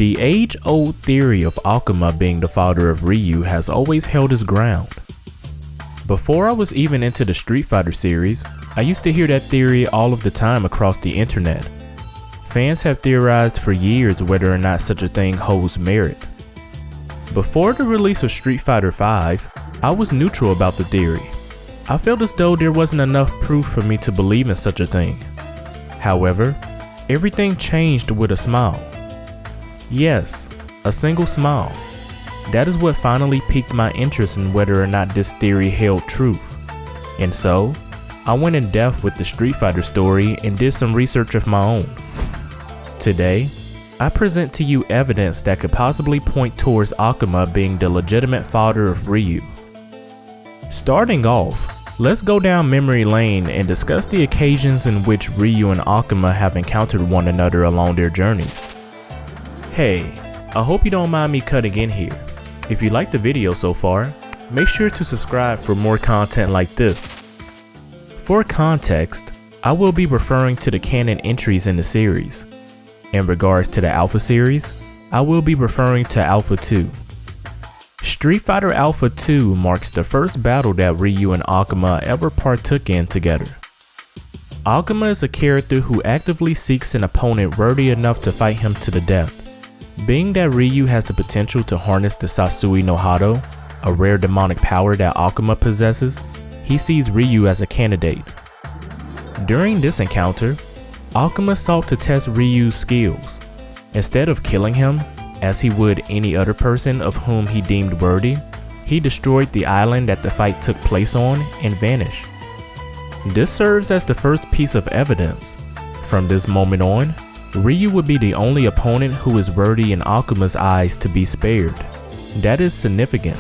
The age-old theory of Akuma being the father of Ryu has always held its ground. Before I was even into the Street Fighter series, I used to hear that theory all of the time across the internet. Fans have theorized for years whether or not such a thing holds merit. Before the release of Street Fighter V, I was neutral about the theory. I felt as though there wasn't enough proof for me to believe in such a thing. However, everything changed with a smile. Yes, a single smile. That is what finally piqued my interest in whether or not this theory held truth. And so, I went in depth with the Street Fighter story and did some research of my own. Today, I present to you evidence that could possibly point towards Akuma being the legitimate father of Ryu. Starting off, let's go down memory lane and discuss the occasions in which Ryu and Akuma have encountered one another along their journeys. Hey, I hope you don't mind me cutting in here. If you liked the video so far, make sure to subscribe for more content like this. For context, I will be referring to the canon entries in the series. In regards to the Alpha series, I will be referring to Alpha 2. Street Fighter Alpha 2 marks the first battle that Ryu and Akuma ever partook in together. Akuma is a character who actively seeks an opponent worthy enough to fight him to the death. Being that Ryu has the potential to harness the Sasui no Hado, a rare demonic power that Akuma possesses, he sees Ryu as a candidate. During this encounter, Akuma sought to test Ryu's skills. Instead of killing him, as he would any other person of whom he deemed worthy, he destroyed the island that the fight took place on and vanished. This serves as the first piece of evidence. From this moment on, Ryu would be the only opponent who is worthy in Akuma's eyes to be spared. That is significant.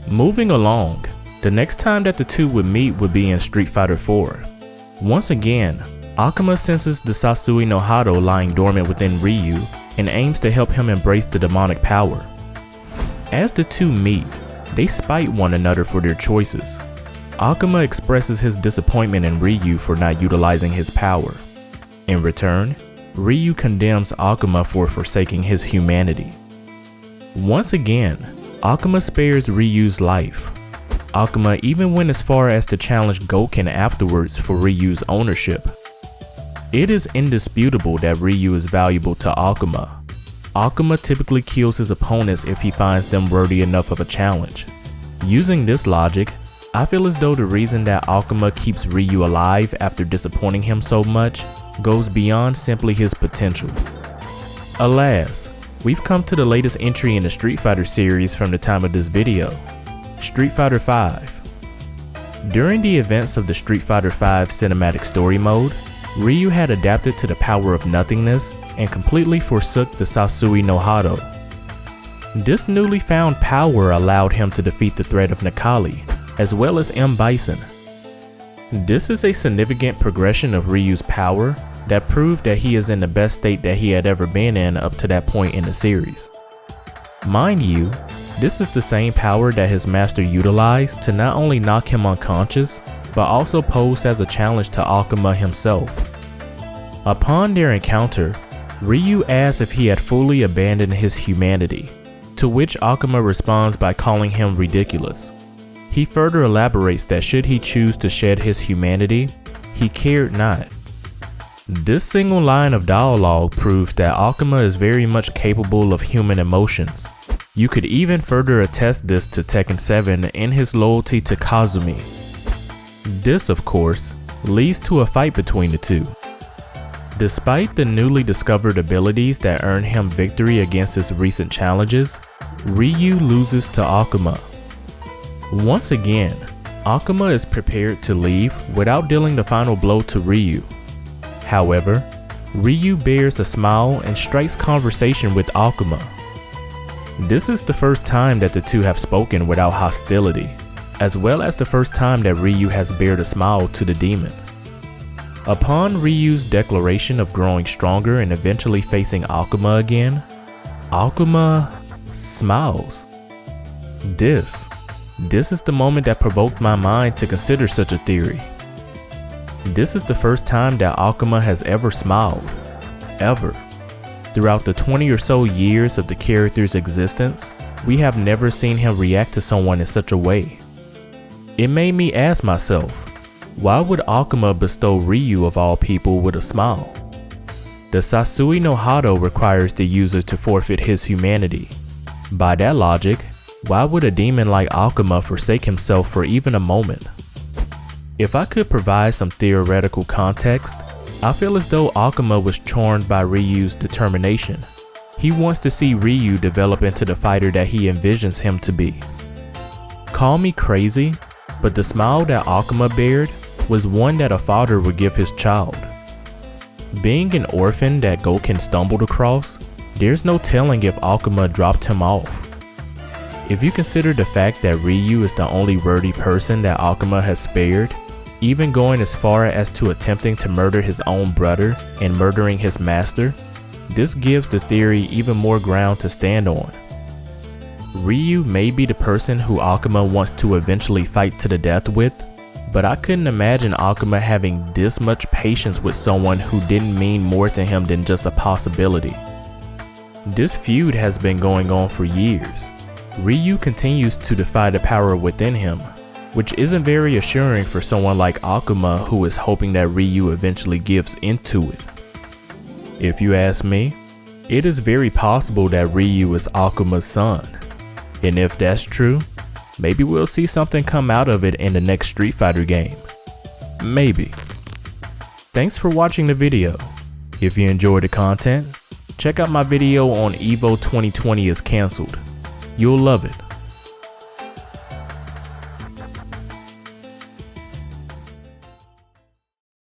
Moving along, the next time that the two would meet would be in Street Fighter 4. Once again, Akuma senses the Sasui no Hado lying dormant within Ryu and aims to help him embrace the demonic power. As the two meet, they spite one another for their choices. Akuma expresses his disappointment in Ryu for not utilizing his power. In return, Ryu condemns Akuma for forsaking his humanity. Once again, Akuma spares Ryu's life. Akuma even went as far as to challenge Goken afterwards for Ryu's ownership. It is indisputable that Ryu is valuable to Akuma. Akuma typically kills his opponents if he finds them worthy enough of a challenge. Using this logic, I feel as though the reason that Akuma keeps Ryu alive after disappointing him so much goes beyond simply his potential. Alas, we've come to the latest entry in the Street Fighter series from the time of this video, Street Fighter V. During the events of the Street Fighter V cinematic story mode, Ryu had adapted to the power of nothingness and completely forsook the Sasui no Hado. This newly found power allowed him to defeat the threat of Nakali, as well as M. Bison. This is a significant progression of Ryu's power that proved that he is in the best state that he had ever been in up to that point in the series. Mind you, this is the same power that his master utilized to not only knock him unconscious, but also posed as a challenge to Akuma himself. Upon their encounter, Ryu asks if he had fully abandoned his humanity, to which Akuma responds by calling him ridiculous. He further elaborates that should he choose to shed his humanity, he cared not. This single line of dialogue proves that Akuma is very much capable of human emotions. You could even further attest this to Tekken 7 in his loyalty to Kazumi. This, of course, leads to a fight between the two. Despite the newly discovered abilities that earn him victory against his recent challenges, Ryu loses to Akuma. Once again, Akuma is prepared to leave without dealing the final blow to Ryu. However, Ryu bears a smile and strikes conversation with Akuma. This is the first time that the two have spoken without hostility, as well as the first time that Ryu has bared a smile to the demon. Upon Ryu's declaration of growing stronger and eventually facing Akuma again, Akuma smiles. This is the moment that provoked my mind to consider such a theory. This is the first time that Akuma has ever smiled. Ever. Throughout the 20 or so years of the character's existence, we have never seen him react to someone in such a way. It made me ask myself, why would Akuma bestow Ryu of all people with a smile? The Sasui no Hado requires the user to forfeit his humanity. By that logic, why would a demon like Akuma forsake himself for even a moment? If I could provide some theoretical context, I feel as though Akuma was charmed by Ryu's determination. He wants to see Ryu develop into the fighter that he envisions him to be. Call me crazy, but the smile that Akuma bared was one that a father would give his child. Being an orphan that Goken stumbled across, there's no telling if Akuma dropped him off. If you consider the fact that Ryu is the only worthy person that Akuma has spared, even going as far as to attempting to murder his own brother and murdering his master, this gives the theory even more ground to stand on. Ryu may be the person who Akuma wants to eventually fight to the death with, but I couldn't imagine Akuma having this much patience with someone who didn't mean more to him than just a possibility. This feud has been going on for years. Ryu continues to defy the power within him, which isn't very assuring for someone like Akuma who is hoping that Ryu eventually gives into it. If you ask me, it is very possible that Ryu is Akuma's son, and if that's true, maybe we'll see something come out of it in the next Street Fighter game. Maybe. Thanks for watching the video. If you enjoyed the content, check out my video on Evo 2020 is cancelled. You'll love it.